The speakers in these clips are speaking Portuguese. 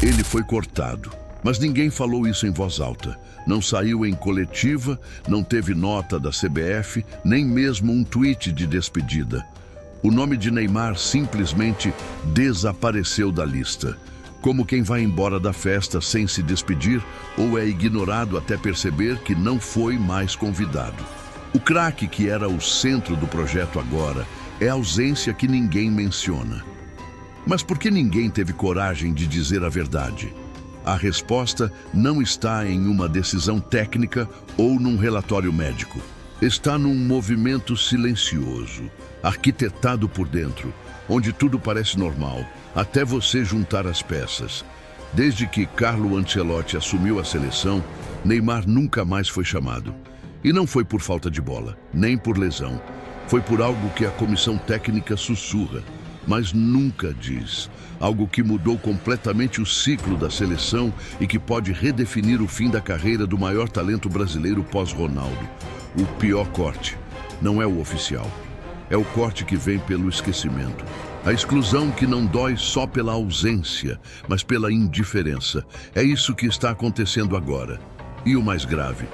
Ele foi cortado. Mas ninguém falou isso em voz alta. Não saiu em coletiva, não teve nota da CBF, nem mesmo um tweet de despedida. O nome de Neymar simplesmente desapareceu da lista. Como quem vai embora da festa sem se despedir ou é ignorado até perceber que não foi mais convidado. O craque que era o centro do projeto agora é a ausência que ninguém menciona. Mas por que ninguém teve coragem de dizer a verdade? A resposta não está em uma decisão técnica ou num relatório médico. Está num movimento silencioso, arquitetado por dentro, onde tudo parece normal, até você juntar as peças. Desde que Carlo Ancelotti assumiu a seleção, Neymar nunca mais foi chamado. E não foi por falta de bola, nem por lesão. Foi por algo que a comissão técnica sussurra, mas nunca diz. Algo que mudou completamente o ciclo da seleção e que pode redefinir o fim da carreira do maior talento brasileiro pós-Ronaldo. O pior corte não é o oficial. É o corte que vem pelo esquecimento. A exclusão que não dói só pela ausência, mas pela indiferença. É isso que está acontecendo agora. E o mais grave,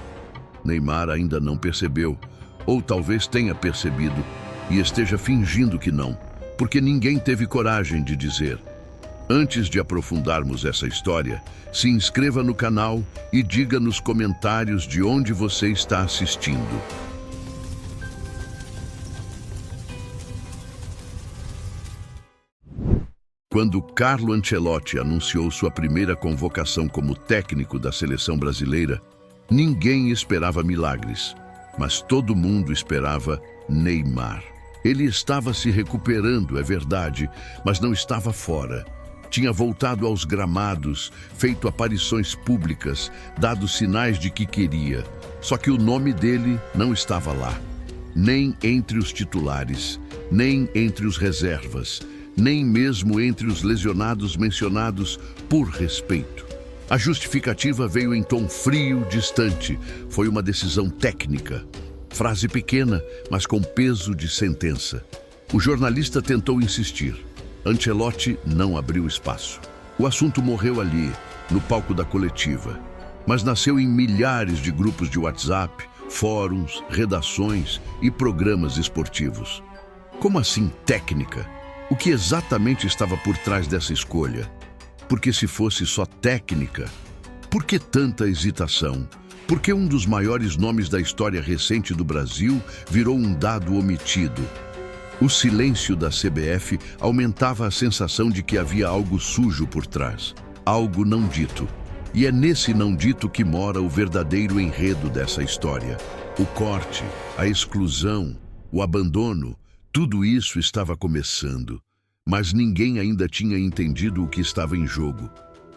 Neymar ainda não percebeu, ou talvez tenha percebido e esteja fingindo que não, porque ninguém teve coragem de dizer. Antes de aprofundarmos essa história, se inscreva no canal e diga nos comentários de onde você está assistindo. Quando Carlo Ancelotti anunciou sua primeira convocação como técnico da seleção brasileira, ninguém esperava milagres, mas todo mundo esperava Neymar. Ele estava se recuperando, é verdade, mas não estava fora. Tinha voltado aos gramados, feito aparições públicas, dado sinais de que queria. Só que o nome dele não estava lá. Nem entre os titulares, nem entre os reservas, nem mesmo entre os lesionados mencionados por respeito. A justificativa veio em tom frio, distante. Foi uma decisão técnica. Frase pequena, mas com peso de sentença. O jornalista tentou insistir. Ancelotti não abriu espaço. O assunto morreu ali, no palco da coletiva. Mas nasceu em milhares de grupos de WhatsApp, fóruns, redações e programas esportivos. Como assim técnica? O que exatamente estava por trás dessa escolha? Porque se fosse só técnica, por que tanta hesitação? Por que um dos maiores nomes da história recente do Brasil virou um dado omitido? O silêncio da CBF aumentava a sensação de que havia algo sujo por trás, algo não dito. E é nesse não dito que mora o verdadeiro enredo dessa história. O corte, a exclusão, o abandono, tudo isso estava começando. Mas ninguém ainda tinha entendido o que estava em jogo.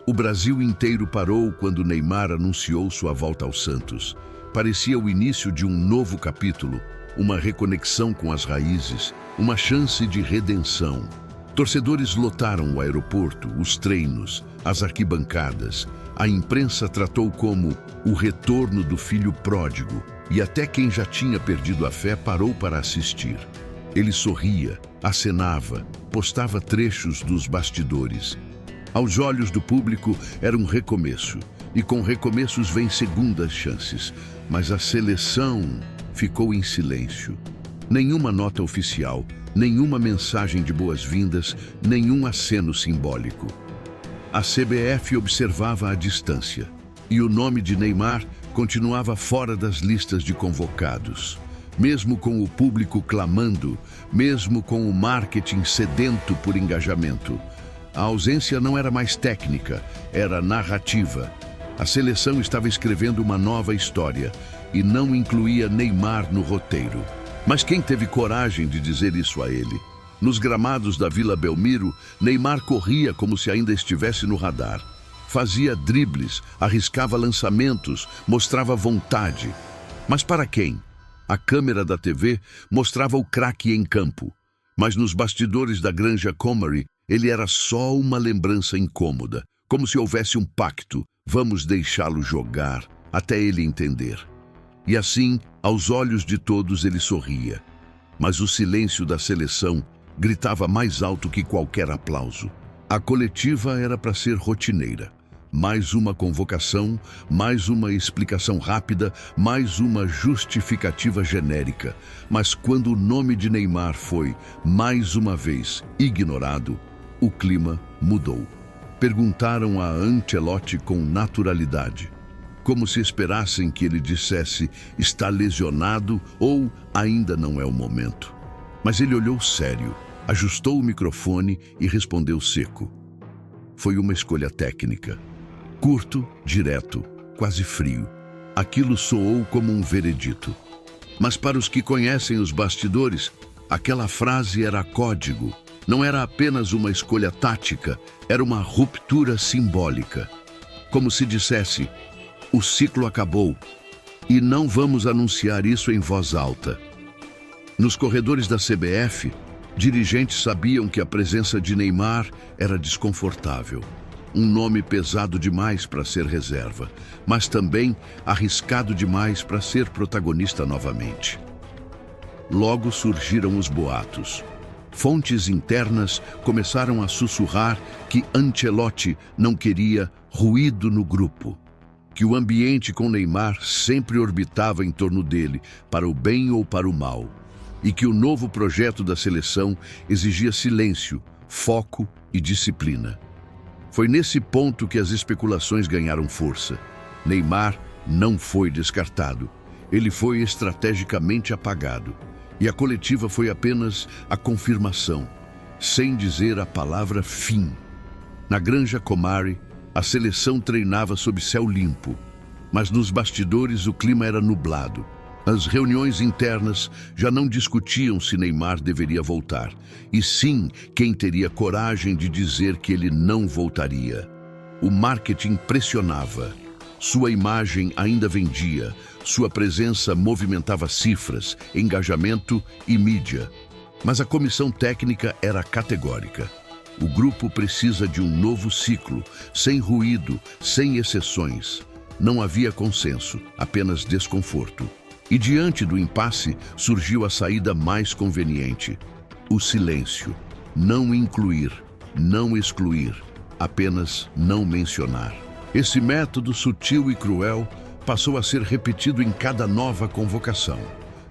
O Brasil inteiro parou quando Neymar anunciou sua volta ao Santos. Parecia o início de um novo capítulo, uma reconexão com as raízes, uma chance de redenção. Torcedores lotaram o aeroporto, os treinos, as arquibancadas. A imprensa tratou como o retorno do filho pródigo, e até quem já tinha perdido a fé parou para assistir. Ele sorria, acenava, postava trechos dos bastidores. Aos olhos do público era um recomeço, e com recomeços vem segundas chances. Mas a seleção ficou em silêncio. Nenhuma nota oficial, nenhuma mensagem de boas-vindas, nenhum aceno simbólico. A CBF observava à distância, e o nome de Neymar continuava fora das listas de convocados. Mesmo com o público clamando, mesmo com o marketing sedento por engajamento. A ausência não era mais técnica, era narrativa. A seleção estava escrevendo uma nova história e não incluía Neymar no roteiro. Mas quem teve coragem de dizer isso a ele? Nos gramados da Vila Belmiro, Neymar corria como se ainda estivesse no radar. Fazia dribles, arriscava lançamentos, mostrava vontade. Mas para quem? A câmera da TV mostrava o craque em campo. Mas nos bastidores da Granja Comary, ele era só uma lembrança incômoda, como se houvesse um pacto. Vamos deixá-lo jogar, até ele entender. E assim, aos olhos de todos, ele sorria. Mas o silêncio da seleção gritava mais alto que qualquer aplauso. A coletiva era para ser rotineira. Mais uma convocação, mais uma explicação rápida, mais uma justificativa genérica. Mas quando o nome de Neymar foi, mais uma vez, ignorado, o clima mudou. Perguntaram a Ancelotti com naturalidade, como se esperassem que ele dissesse está lesionado ou ainda não é o momento. Mas ele olhou sério, ajustou o microfone e respondeu seco. Foi uma escolha técnica. Curto, direto, quase frio. Aquilo soou como um veredito. Mas para os que conhecem os bastidores, aquela frase era código. Não era apenas uma escolha tática, era uma ruptura simbólica. Como se dissesse, o ciclo acabou e não vamos anunciar isso em voz alta. Nos corredores da CBF, dirigentes sabiam que a presença de Neymar era desconfortável. Um nome pesado demais para ser reserva, mas também arriscado demais para ser protagonista novamente. Logo surgiram os boatos. Fontes internas começaram a sussurrar que Ancelotti não queria ruído no grupo, que o ambiente com Neymar sempre orbitava em torno dele, para o bem ou para o mal, e que o novo projeto da seleção exigia silêncio, foco e disciplina. Foi nesse ponto que as especulações ganharam força. Neymar não foi descartado. Ele foi estrategicamente apagado. E a coletiva foi apenas a confirmação, sem dizer a palavra fim. Na Granja Comari, a seleção treinava sob céu limpo, mas nos bastidores o clima era nublado. As reuniões internas já não discutiam se Neymar deveria voltar, e sim quem teria coragem de dizer que ele não voltaria. O marketing pressionava. Sua imagem ainda vendia, sua presença movimentava cifras, engajamento e mídia. Mas a comissão técnica era categórica. O grupo precisa de um novo ciclo, sem ruído, sem exceções. Não havia consenso, apenas desconforto. E diante do impasse, surgiu a saída mais conveniente. O silêncio. Não incluir, não excluir, apenas não mencionar. Esse método sutil e cruel passou a ser repetido em cada nova convocação.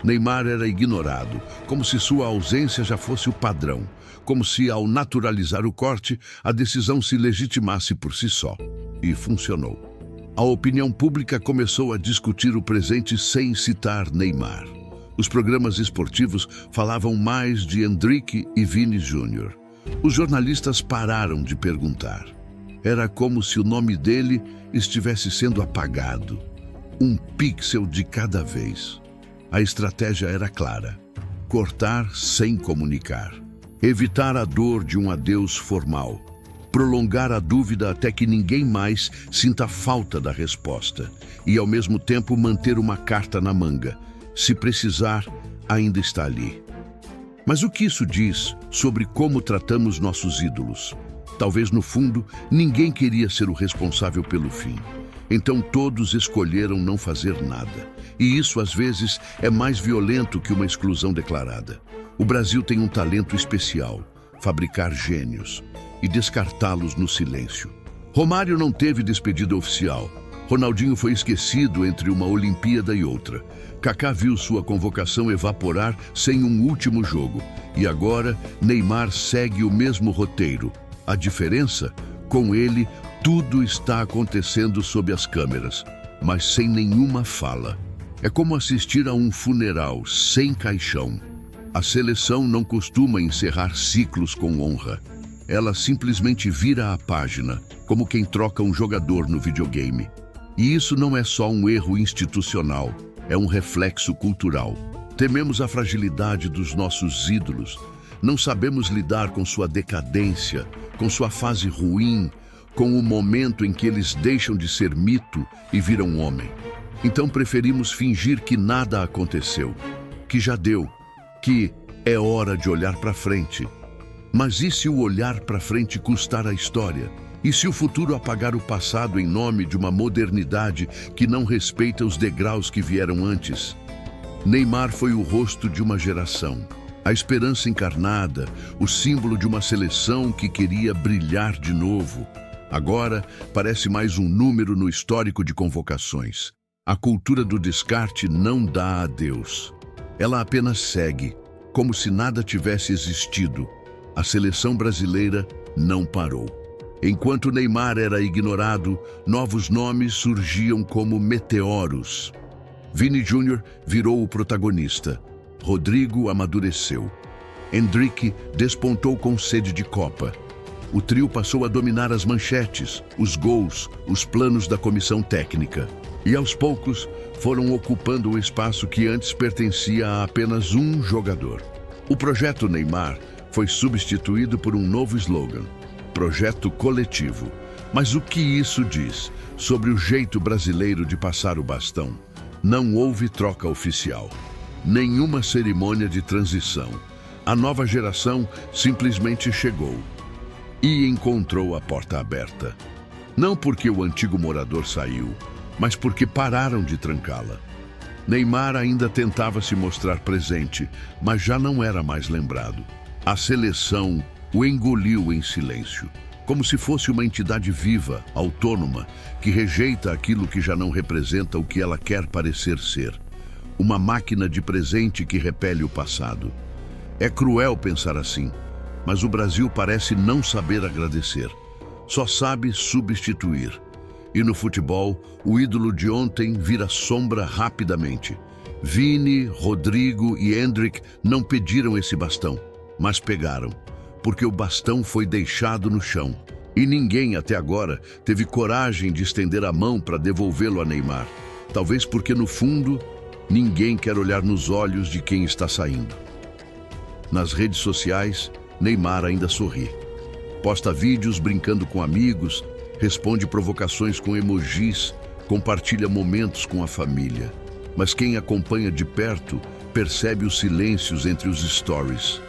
Neymar era ignorado, como se sua ausência já fosse o padrão, como se, ao naturalizar o corte, a decisão se legitimasse por si só. E funcionou. A opinião pública começou a discutir o presente sem citar Neymar. Os programas esportivos falavam mais de Endrick e Vini Júnior. Os jornalistas pararam de perguntar. Era como se o nome dele estivesse sendo apagado. Um pixel de cada vez. A estratégia era clara. Cortar sem comunicar. Evitar a dor de um adeus formal. Prolongar a dúvida até que ninguém mais sinta falta da resposta. E, ao mesmo tempo, manter uma carta na manga. Se precisar, ainda está ali. Mas o que isso diz sobre como tratamos nossos ídolos? Talvez, no fundo, ninguém queria ser o responsável pelo fim. Então todos escolheram não fazer nada. E isso, às vezes, é mais violento que uma exclusão declarada. O Brasil tem um talento especial: fabricar gênios e descartá-los no silêncio. Romário não teve despedida oficial. Ronaldinho foi esquecido entre uma Olimpíada e outra. Kaká viu sua convocação evaporar sem um último jogo. E agora, Neymar segue o mesmo roteiro. A diferença? Com ele, tudo está acontecendo sob as câmeras, mas sem nenhuma fala. É como assistir a um funeral sem caixão. A seleção não costuma encerrar ciclos com honra. Ela simplesmente vira a página, como quem troca um jogador no videogame. E isso não é só um erro institucional, é um reflexo cultural. Tememos a fragilidade dos nossos ídolos. Não sabemos lidar com sua decadência, com sua fase ruim, com o momento em que eles deixam de ser mito e viram homem. Então preferimos fingir que nada aconteceu, que já deu, que é hora de olhar para frente. Mas e se o olhar para frente custar a história? E se o futuro apagar o passado em nome de uma modernidade que não respeita os degraus que vieram antes? Neymar foi o rosto de uma geração. A esperança encarnada, o símbolo de uma seleção que queria brilhar de novo. Agora parece mais um número no histórico de convocações. A cultura do descarte não dá adeus. Ela apenas segue, como se nada tivesse existido. A seleção brasileira não parou. Enquanto Neymar era ignorado, novos nomes surgiam como meteoros. Vini Júnior virou o protagonista. Rodrigo amadureceu. Endrick despontou com sede de Copa. O trio passou a dominar as manchetes, os gols, os planos da comissão técnica. E aos poucos foram ocupando o espaço que antes pertencia a apenas um jogador. O projeto Neymar foi substituído por um novo slogan: Projeto Coletivo. Mas o que isso diz sobre o jeito brasileiro de passar o bastão? Não houve troca oficial, nenhuma cerimônia de transição. A nova geração simplesmente chegou e encontrou a porta aberta. Não porque o antigo morador saiu, mas porque pararam de trancá-la. Neymar ainda tentava se mostrar presente, mas já não era mais lembrado. A seleção o engoliu em silêncio, como se fosse uma entidade viva, autônoma, que rejeita aquilo que já não representa o que ela quer parecer ser. Uma máquina de presente que repele o passado. É cruel pensar assim, mas o Brasil parece não saber agradecer. Só sabe substituir. E no futebol, o ídolo de ontem vira sombra rapidamente. Vini, Rodrigo e Endrick não pediram esse bastão, mas pegaram, porque o bastão foi deixado no chão. E ninguém até agora teve coragem de estender a mão para devolvê-lo a Neymar. Talvez porque, no fundo, ninguém quer olhar nos olhos de quem está saindo. Nas redes sociais, Neymar ainda sorri. Posta vídeos brincando com amigos, responde provocações com emojis, compartilha momentos com a família. Mas quem acompanha de perto percebe os silêncios entre os stories.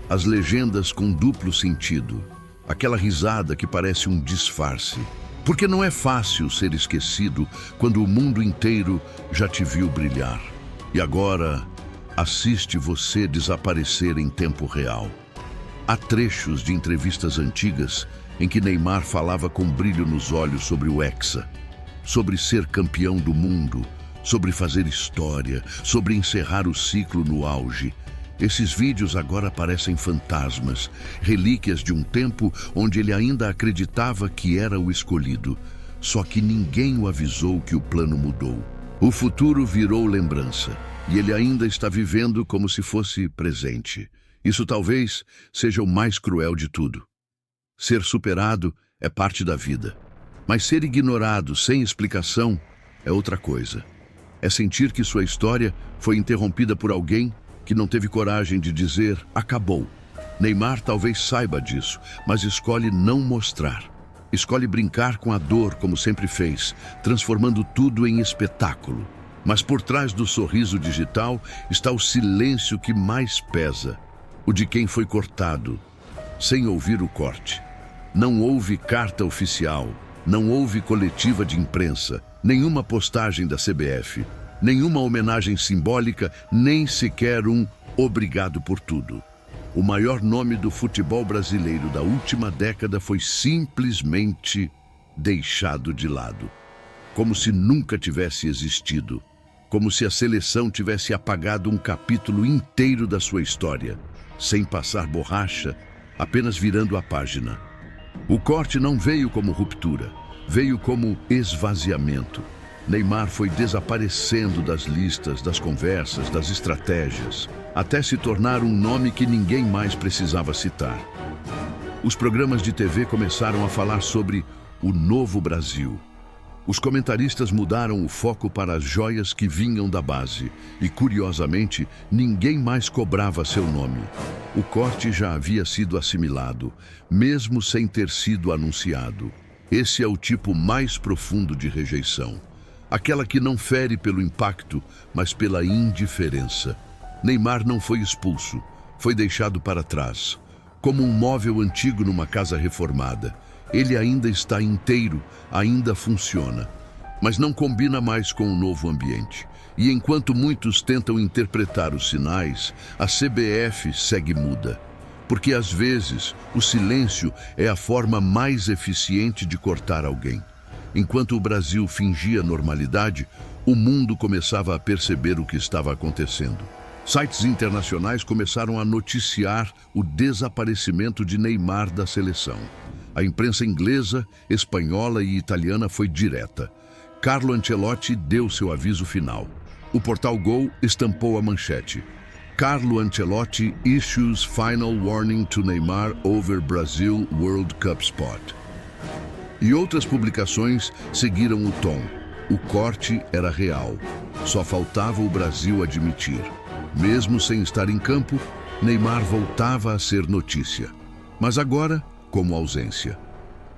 As legendas com duplo sentido. Aquela risada que parece um disfarce. Porque não é fácil ser esquecido quando o mundo inteiro já te viu brilhar. E agora assiste você desaparecer em tempo real. Há trechos de entrevistas antigas em que Neymar falava com brilho nos olhos sobre o Hexa, sobre ser campeão do mundo, sobre fazer história, sobre encerrar o ciclo no auge. Esses vídeos agora parecem fantasmas, relíquias de um tempo onde ele ainda acreditava que era o escolhido. Só que ninguém o avisou que o plano mudou. O futuro virou lembrança, e ele ainda está vivendo como se fosse presente. Isso talvez seja o mais cruel de tudo. Ser superado é parte da vida, mas ser ignorado sem explicação é outra coisa. É sentir que sua história foi interrompida por alguém que não teve coragem de dizer acabou. Neymar talvez saiba disso, mas escolhe não mostrar. Escolhe brincar com a dor como sempre fez, transformando tudo em espetáculo. Mas por trás do sorriso digital está o silêncio que mais pesa, o de quem foi cortado, sem ouvir o corte. Não houve carta oficial, não houve coletiva de imprensa, nenhuma postagem da CBF, nenhuma homenagem simbólica, nem sequer um obrigado por tudo. O maior nome do futebol brasileiro da última década foi simplesmente deixado de lado. Como se nunca tivesse existido. Como se a seleção tivesse apagado um capítulo inteiro da sua história, sem passar borracha, apenas virando a página. O corte não veio como ruptura, veio como esvaziamento. Neymar foi desaparecendo das listas, das conversas, das estratégias, até se tornar um nome que ninguém mais precisava citar. Os programas de TV começaram a falar sobre o novo Brasil. Os comentaristas mudaram o foco para as joias que vinham da base e, curiosamente, ninguém mais cobrava seu nome. O corte já havia sido assimilado, mesmo sem ter sido anunciado. Esse é o tipo mais profundo de rejeição. Aquela que não fere pelo impacto, mas pela indiferença. Neymar não foi expulso, foi deixado para trás, como um móvel antigo numa casa reformada. Ele ainda está inteiro, ainda funciona, mas não combina mais com o novo ambiente. E enquanto muitos tentam interpretar os sinais, a CBF segue muda. Porque às vezes o silêncio é a forma mais eficiente de cortar alguém. Enquanto o Brasil fingia normalidade, o mundo começava a perceber o que estava acontecendo. Sites internacionais começaram a noticiar o desaparecimento de Neymar da seleção. A imprensa inglesa, espanhola e italiana foi direta. Carlo Ancelotti deu seu aviso final. O portal Gol estampou a manchete: Carlo Ancelotti issues final warning to Neymar over Brazil World Cup spot. E outras publicações seguiram o tom. O corte era real. Só faltava o Brasil admitir. Mesmo sem estar em campo, Neymar voltava a ser notícia. Mas agora, como ausência.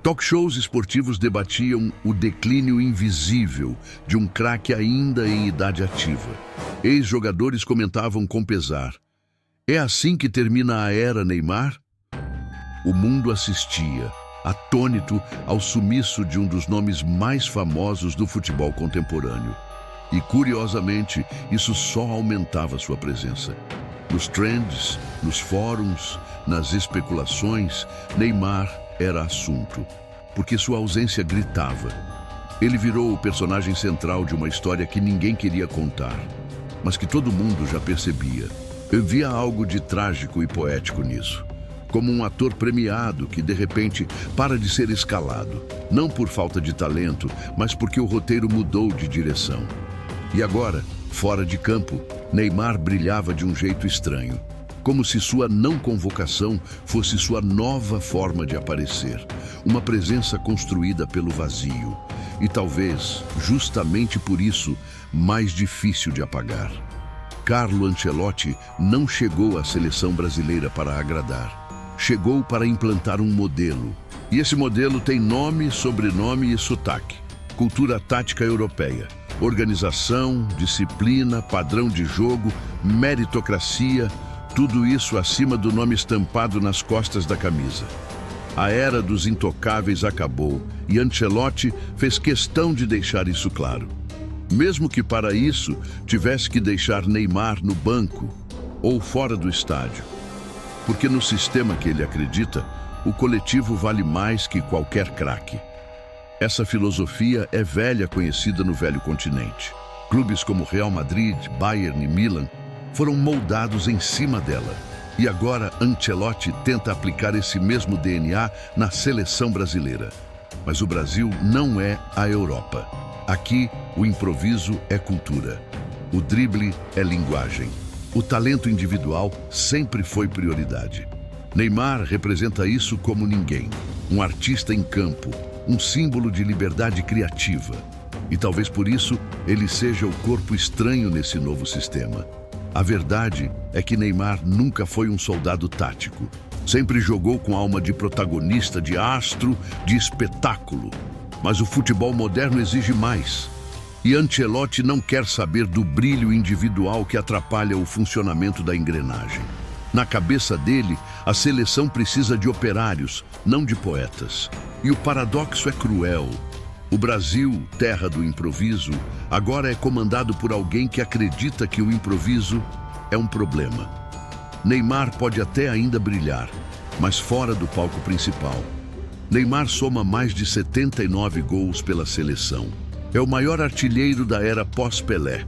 Talk shows esportivos debatiam o declínio invisível de um craque ainda em idade ativa. Ex-jogadores comentavam com pesar: é assim que termina a era Neymar? O mundo assistia, atônito ao sumiço de um dos nomes mais famosos do futebol contemporâneo. E, curiosamente, isso só aumentava sua presença. Nos trends, nos fóruns, nas especulações, Neymar era assunto, porque sua ausência gritava. Ele virou o personagem central de uma história que ninguém queria contar, mas que todo mundo já percebia. Eu via algo de trágico e poético nisso. Como um ator premiado que, de repente, para de ser escalado. Não por falta de talento, mas porque o roteiro mudou de direção. E agora, fora de campo, Neymar brilhava de um jeito estranho. Como se sua não convocação fosse sua nova forma de aparecer. Uma presença construída pelo vazio. E talvez, justamente por isso, mais difícil de apagar. Carlo Ancelotti não chegou à seleção brasileira para agradar. Chegou para implantar um modelo. E esse modelo tem nome, sobrenome e sotaque. Cultura tática europeia. Organização, disciplina, padrão de jogo, meritocracia, tudo isso acima do nome estampado nas costas da camisa. A era dos intocáveis acabou e Ancelotti fez questão de deixar isso claro. Mesmo que para isso tivesse que deixar Neymar no banco ou fora do estádio. Porque no sistema que ele acredita, o coletivo vale mais que qualquer craque. Essa filosofia é velha, conhecida no velho continente. Clubes como Real Madrid, Bayern e Milan foram moldados em cima dela. E agora Ancelotti tenta aplicar esse mesmo DNA na seleção brasileira. Mas o Brasil não é a Europa. Aqui, o improviso é cultura. O drible é linguagem. O talento individual sempre foi prioridade. Neymar representa isso como ninguém. Um artista em campo, um símbolo de liberdade criativa. E talvez por isso ele seja o corpo estranho nesse novo sistema. A verdade é que Neymar nunca foi um soldado tático. Sempre jogou com alma de protagonista, de astro, de espetáculo. Mas o futebol moderno exige mais. E Ancelotti não quer saber do brilho individual que atrapalha o funcionamento da engrenagem. Na cabeça dele, a seleção precisa de operários, não de poetas. E o paradoxo é cruel. O Brasil, terra do improviso, agora é comandado por alguém que acredita que o improviso é um problema. Neymar pode até ainda brilhar, mas fora do palco principal. Neymar soma mais de 79 gols pela seleção. É o maior artilheiro da era pós-Pelé.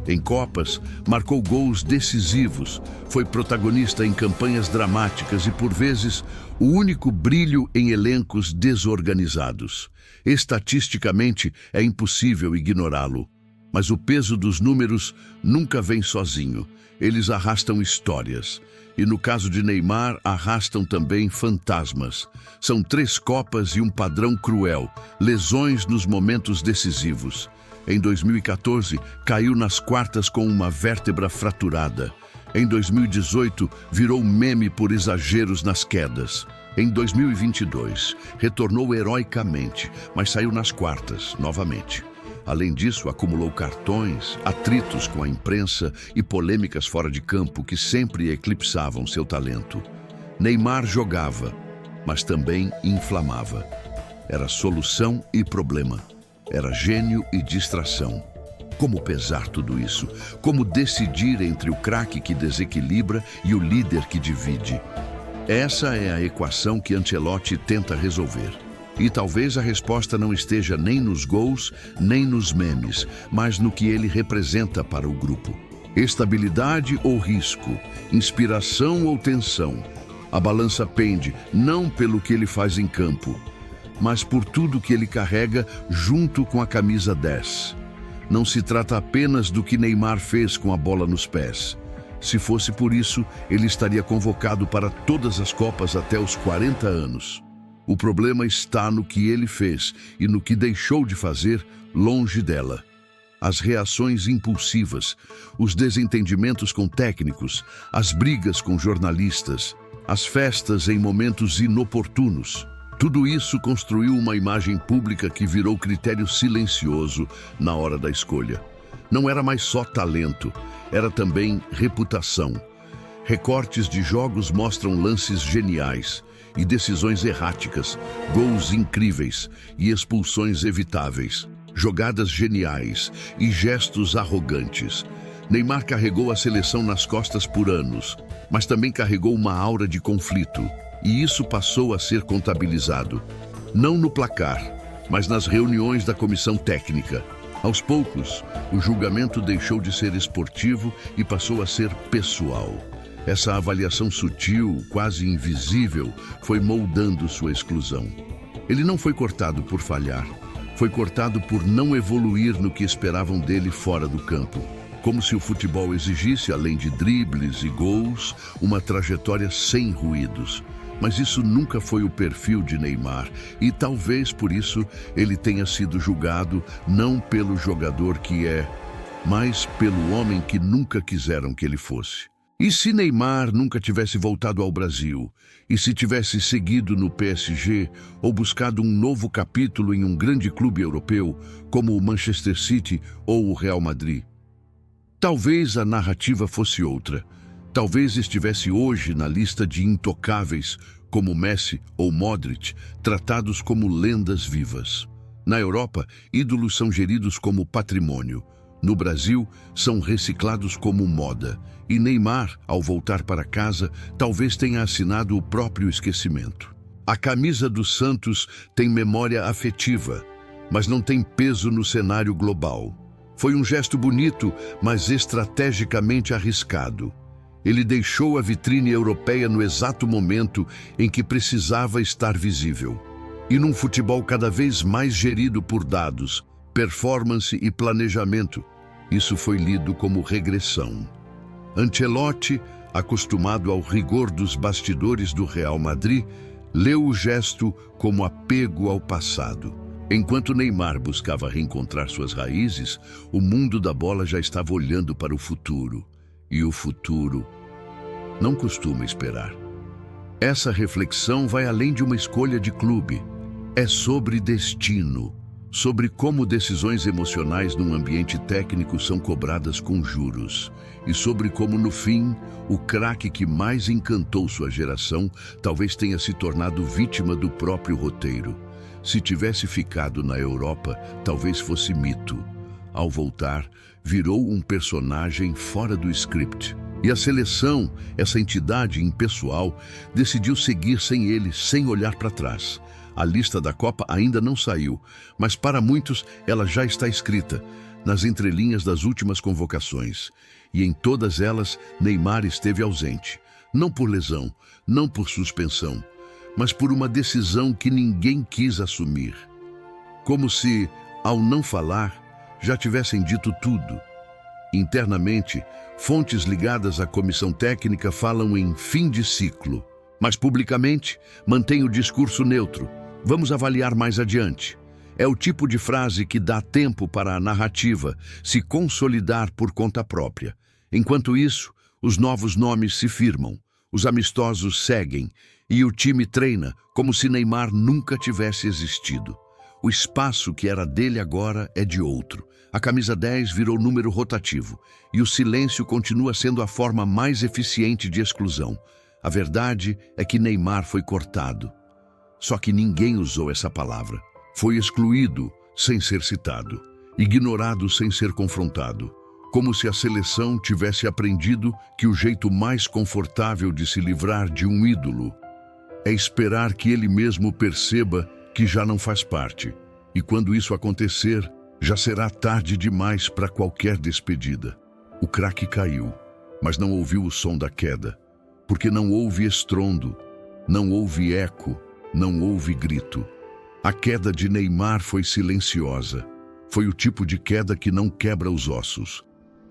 Em Copas, marcou gols decisivos, foi protagonista em campanhas dramáticas e, por vezes, o único brilho em elencos desorganizados. Estatisticamente, é impossível ignorá-lo. Mas o peso dos números nunca vem sozinho. Eles arrastam histórias. E no caso de Neymar, arrastam também fantasmas. São 3 Copas e um padrão cruel, lesões nos momentos decisivos. Em 2014, caiu nas quartas com uma vértebra fraturada. Em 2018, virou meme por exageros nas quedas. Em 2022, retornou heroicamente, mas saiu nas quartas, novamente. Além disso, acumulou cartões, atritos com a imprensa e polêmicas fora de campo que sempre eclipsavam seu talento. Neymar jogava, mas também inflamava. Era solução e problema. Era gênio e distração. Como pesar tudo isso? Como decidir entre o craque que desequilibra e o líder que divide? Essa é a equação que Ancelotti tenta resolver. E talvez a resposta não esteja nem nos gols, nem nos memes, mas no que ele representa para o grupo. Estabilidade ou risco? Inspiração ou tensão? A balança pende não pelo que ele faz em campo, mas por tudo que ele carrega junto com a camisa 10. Não se trata apenas do que Neymar fez com a bola nos pés. Se fosse por isso, ele estaria convocado para todas as Copas até os 40 anos. O problema está no que ele fez e no que deixou de fazer longe dela. As reações impulsivas, os desentendimentos com técnicos, as brigas com jornalistas, as festas em momentos inoportunos. Tudo isso construiu uma imagem pública que virou critério silencioso na hora da escolha. Não era mais só talento, era também reputação. Recortes de jogos mostram lances geniais e decisões erráticas, gols incríveis e expulsões evitáveis, jogadas geniais e gestos arrogantes. Neymar carregou a seleção nas costas por anos, mas também carregou uma aura de conflito, e isso passou a ser contabilizado. Não no placar, mas nas reuniões da comissão técnica. Aos poucos, o julgamento deixou de ser esportivo e passou a ser pessoal. Essa avaliação sutil, quase invisível, foi moldando sua exclusão. Ele não foi cortado por falhar, foi cortado por não evoluir no que esperavam dele fora do campo. Como se o futebol exigisse, além de dribles e gols, uma trajetória sem ruídos. Mas isso nunca foi o perfil de Neymar, e talvez por isso ele tenha sido julgado não pelo jogador que é, mas pelo homem que nunca quiseram que ele fosse. E se Neymar nunca tivesse voltado ao Brasil? E se tivesse seguido no PSG ou buscado um novo capítulo em um grande clube europeu, como o Manchester City ou o Real Madrid? Talvez a narrativa fosse outra. Talvez estivesse hoje na lista de intocáveis, como Messi ou Modric, tratados como lendas vivas. Na Europa, ídolos são geridos como patrimônio. No Brasil, são reciclados como moda. E Neymar, ao voltar para casa, talvez tenha assinado o próprio esquecimento. A camisa do Santos tem memória afetiva, mas não tem peso no cenário global. Foi um gesto bonito, mas estrategicamente arriscado. Ele deixou a vitrine europeia no exato momento em que precisava estar visível. E num futebol cada vez mais gerido por dados, performance e planejamento, isso foi lido como regressão. Ancelotti, acostumado ao rigor dos bastidores do Real Madrid, leu o gesto como apego ao passado. Enquanto Neymar buscava reencontrar suas raízes, o mundo da bola já estava olhando para o futuro. E o futuro não costuma esperar. Essa reflexão vai além de uma escolha de clube. É sobre destino, sobre como decisões emocionais num ambiente técnico são cobradas com juros, e sobre como, no fim, o craque que mais encantou sua geração talvez tenha se tornado vítima do próprio roteiro. Se tivesse ficado na Europa, talvez fosse mito. Ao voltar, virou um personagem fora do script. E a seleção, essa entidade impessoal, decidiu seguir sem ele, sem olhar para trás. A lista da Copa ainda não saiu, mas para muitos ela já está escrita, nas entrelinhas das últimas convocações. E em todas elas, Neymar esteve ausente. Não por lesão, não por suspensão, mas por uma decisão que ninguém quis assumir. Como se, ao não falar, já tivessem dito tudo. Internamente, fontes ligadas à comissão técnica falam em fim de ciclo, mas publicamente mantém o discurso neutro. Vamos avaliar mais adiante. É o tipo de frase que dá tempo para a narrativa se consolidar por conta própria. Enquanto isso, os novos nomes se firmam, os amistosos seguem e o time treina como se Neymar nunca tivesse existido. O espaço que era dele agora é de outro. A camisa 10 virou número rotativo e o silêncio continua sendo a forma mais eficiente de exclusão. A verdade é que Neymar foi cortado. Só que ninguém usou essa palavra. Foi excluído sem ser citado. ignorado sem ser confrontado, como se a seleção tivesse aprendido que o jeito mais confortável de se livrar de um ídolo é esperar que ele mesmo perceba que já não faz parte. E quando isso acontecer, já será tarde demais para qualquer despedida. O craque caiu, mas não ouviu o som da queda, porque não houve estrondo, não houve eco, não houve grito. A queda de Neymar foi silenciosa. Foi o tipo de queda que não quebra os ossos,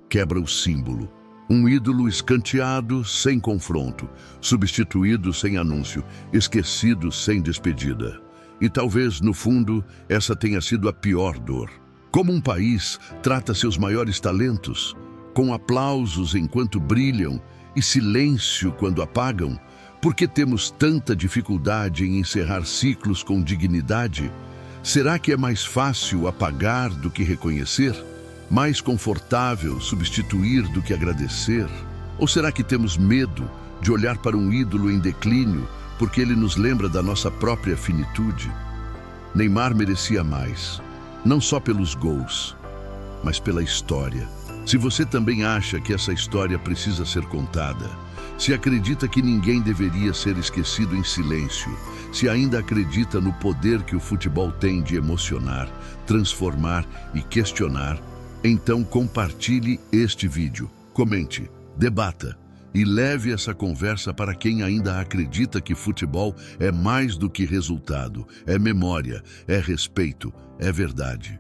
quebra o símbolo. Um ídolo escanteado sem confronto, substituído sem anúncio, esquecido sem despedida. E talvez, no fundo, essa tenha sido a pior dor. Como um país trata seus maiores talentos, com aplausos enquanto brilham e silêncio quando apagam? Por que temos tanta dificuldade em encerrar ciclos com dignidade? Será que é mais fácil apagar do que reconhecer? Mais confortável substituir do que agradecer? Ou será que temos medo de olhar para um ídolo em declínio porque ele nos lembra da nossa própria finitude? Neymar merecia mais, não só pelos gols, mas pela história. Se você também acha que essa história precisa ser contada, se acredita que ninguém deveria ser esquecido em silêncio, se ainda acredita no poder que o futebol tem de emocionar, transformar e questionar, então compartilhe este vídeo, comente, debata e leve essa conversa para quem ainda acredita que futebol é mais do que resultado, é memória, é respeito, é verdade.